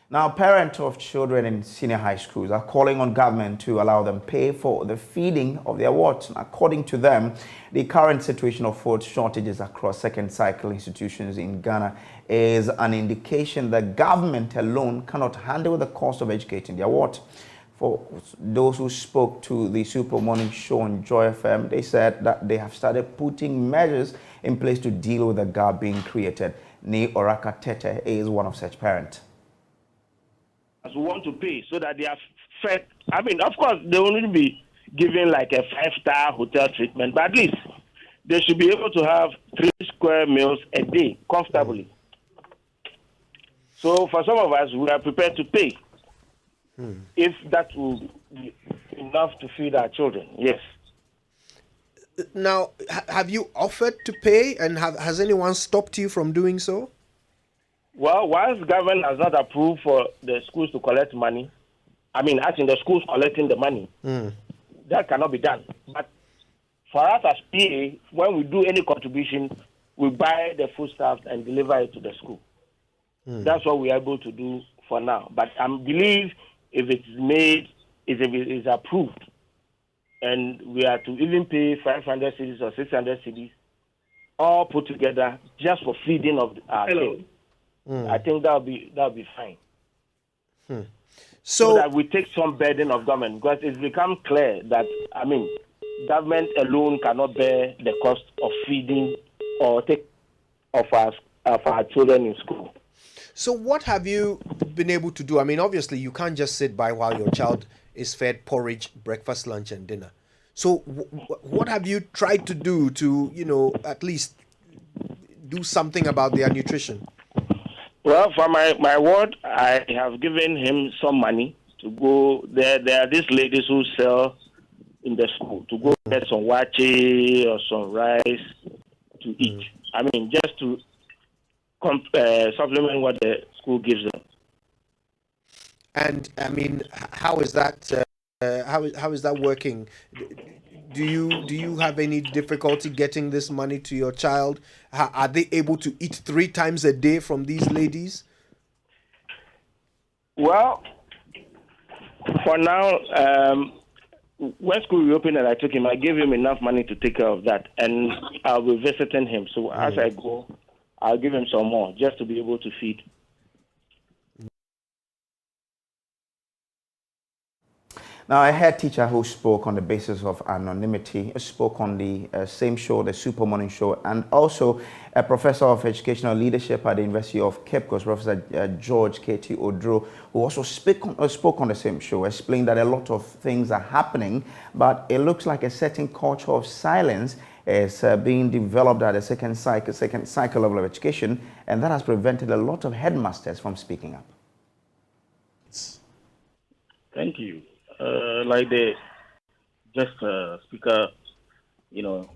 Now, parents of children in senior high schools are calling on government to allow them pay for the feeding of their wards. According to them, the current situation of food shortages across second cycle institutions in Ghana is an indication that government alone cannot handle the cost of educating their wards. For those who spoke to the Super Morning Show on Joy FM, they said that they have started putting measures in place to deal with the gap being created. Ni Oraka Tete is one of such parents. We want to pay so that they are fed. I mean, of course, they will not be given like a 5-star hotel treatment, but at least they should be able to have 3 square meals a day comfortably. So for some of us, we are prepared to pay if that will be enough to feed our children. Yes. Now, have you offered to pay, and has anyone stopped you from doing so? Well, once government has not approved for the schools to collect money, I mean, as in the schools collecting the money, that cannot be done. But for us as PA, when we do any contribution, we buy the foodstuffs and deliver it to the school. That's what we are able to do for now. But I believe if it is made, if it is approved, and we are to even pay 500 cedis or 600 cedis, all put together just for feeding of our kids. I think that'll be fine. So that we take some burden of government, because it's become clear that government alone cannot bear the cost of feeding or take of our children in school. So what have you been able to do? I mean, obviously you can't just sit by while your child is fed porridge, breakfast, lunch, and dinner. So what have you tried to do to, at least do something about their nutrition? Well, for my ward, I have given him some money to go there. There are these ladies who sell in the school to go get some wache or some rice to eat. I mean, just to supplement what the school gives them. And I mean, how is that? How is that working? Do you have any difficulty getting this money to your child? Are they able to eat 3 times a day from these ladies? Well, for now, when school reopened and I took him, I gave him enough money to take care of that, and I'll be visiting him. So as I go, I'll give him some more just to be able to feed. Now, a head teacher who spoke on the basis of anonymity spoke on the same show, the Super Morning Show, and also a professor of educational leadership at the University of Cape Coast, Professor George K.T. Odro, who also spoke on the same show, explained that a lot of things are happening, but it looks like a certain culture of silence is being developed at the second cycle level of education, and that has prevented a lot of headmasters from speaking up. Thank you. Like the speaker,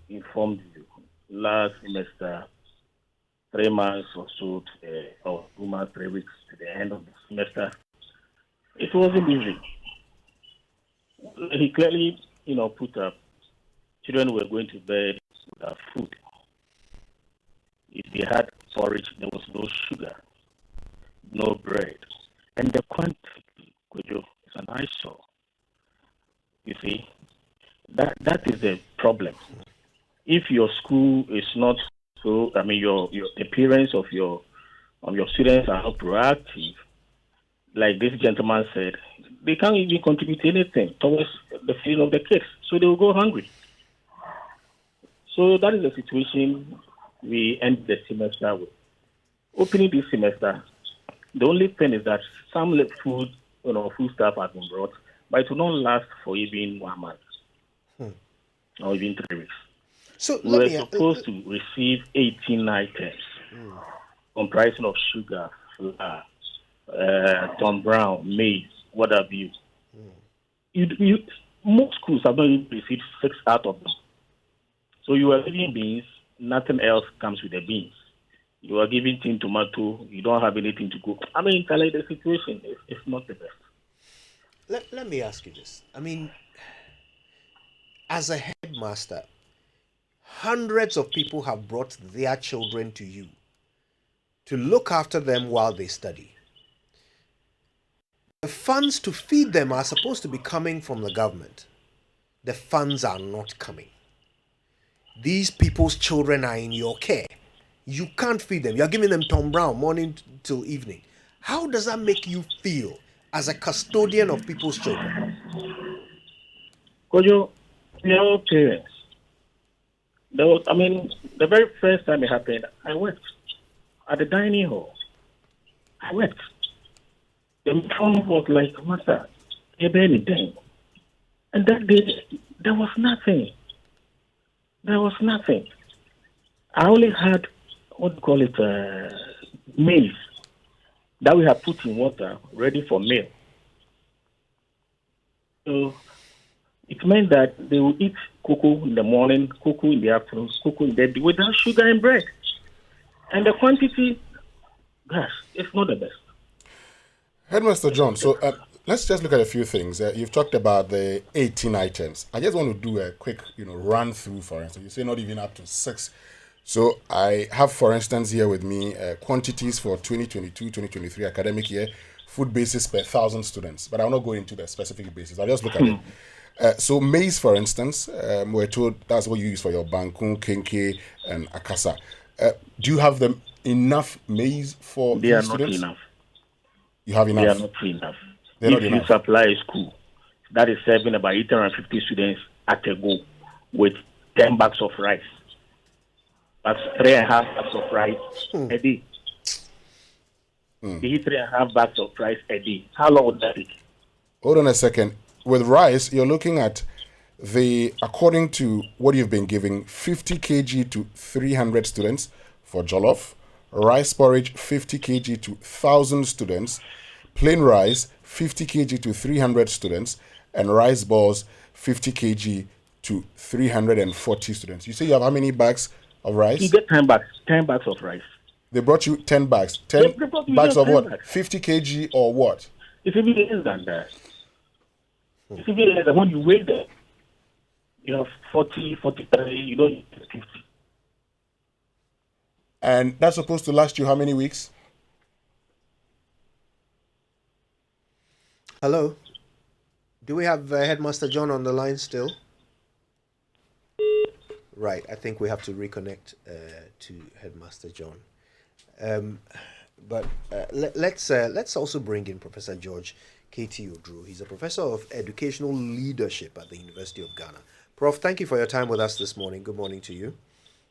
informed you last semester, 3 months or so, or 2 months, 3 weeks to the end of the semester, it wasn't easy. He clearly, put up, children were going to bed without food. If they had porridge, there was no sugar, no bread, and the quantity, is an eyesore. You see, that is the problem. If your school is not so, your the parents of your students are not proactive, like this gentleman said, they can't even contribute anything towards the feeding of the kids, so they will go hungry. So that is the situation we end the semester with. Opening this semester, the only thing is that some food stuff has been brought, but it will not last for even 1 month or even 3 weeks. So we were supposed to receive 18 items comprising of sugar, flour, Tom Brown, maize, what have you. Most schools have not even received 6 out of them. So you are giving beans, nothing else comes with the beans. You are giving tin tomato, you don't have anything to go. The situation is not the best. Let me ask you this. As a headmaster, hundreds of people have brought their children to you to look after them while they study. the funds to feed them are supposed to be coming from the government. The funds are not coming. These people's children are in your care. You can't feed them. You're giving them Tom Brown morning till evening. How does that make you feel as a custodian of people's children? Kojo, we are all parents. The very first time it happened, I wept at the dining hall. I wept. The phone was like, Master, you bear anything. And that day, there was nothing. There was nothing. I only had, maize that we had put in water, ready for meal. So it meant that they would eat cocoa in the morning, cocoa in the afternoon, cocoa in the day, without sugar and bread. And the quantity, gosh, it's not the best. Headmaster John, so let's just look at a few things. You've talked about the 18 items. I just want to do a quick, run through, for instance. You say not even up to 6. So I have, for instance, here with me quantities for 2022-2023 academic year, food basis per 1,000 students. But I'll not go into the specific basis. I'll just look at it. So maize, for instance, we're told that's what you use for your bankun, kenke, and akasa. Do you have them enough maize for They are students? not enough. You have enough? They are not enough. They're if not you enough. supply a school that is serving about 850 students at a go with 10 bags of rice, that's 3.5 bags of rice a day. They eat 3.5 bags of rice a day. How long would that take? Hold on a second. With rice, you're looking at according to what you've been giving, 50 kg to 300 students for jollof, rice porridge 50 kg to 1,000 students, plain rice 50 kg to 300 students, and rice balls 50 kg to 340 students. You say you have how many bags of rice? You get 10 bags of rice. They brought you 10 bags. 10 They brought you bags of 10 what? bags. 50 kg or what? It's even less than that. It's even less than when you weigh them. You have 40, 43, you don't eat 50. And that's supposed to last you how many weeks? Hello? Do we have Headmaster John on the line still? Right, I think we have to reconnect to Headmaster John. But let's also bring in Professor George K.T. Odru. He's a professor of educational leadership at the University of Ghana. Prof, thank you for your time with us this morning. Good morning to you.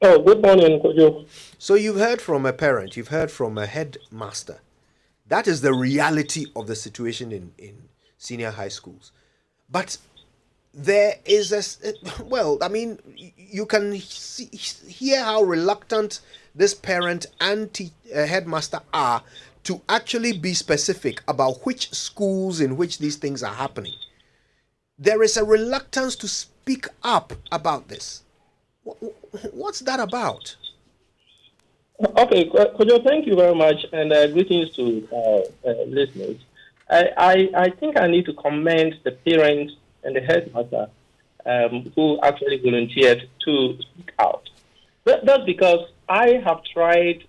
Oh, good morning, Kojo. So you've heard from a parent, you've heard from a headmaster. That is the reality of the situation in senior high schools. But there is you can hear how reluctant this parent and headmaster are to actually be specific about which schools in which these things are happening. There is a reluctance to speak up about this. What's that about? Okay, Kojo, thank you very much, and greetings to listeners. I think I need to commend the parents and the headmaster who actually volunteered to speak out. That's because I have tried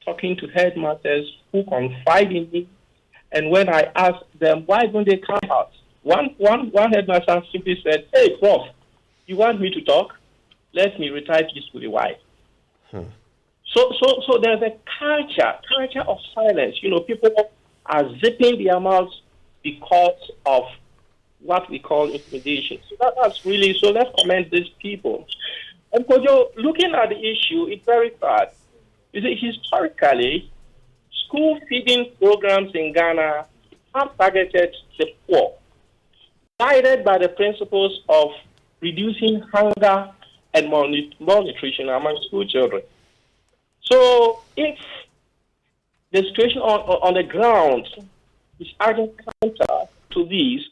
talking to headmasters who confide in me, and when I ask them, why don't they come out? One headmaster simply said, "Hey, Prof, you want me to talk? Let me retire peacefully. Why?" So there's a culture of silence. People are zipping their mouths because of what we call intimidation. So that's really, so let's commend these people. And Kojo, looking at the issue, it's very sad. You see, historically, school feeding programs in Ghana have targeted the poor, guided by the principles of reducing hunger and malnutrition among school children. So if the situation on the ground is adding counter to these,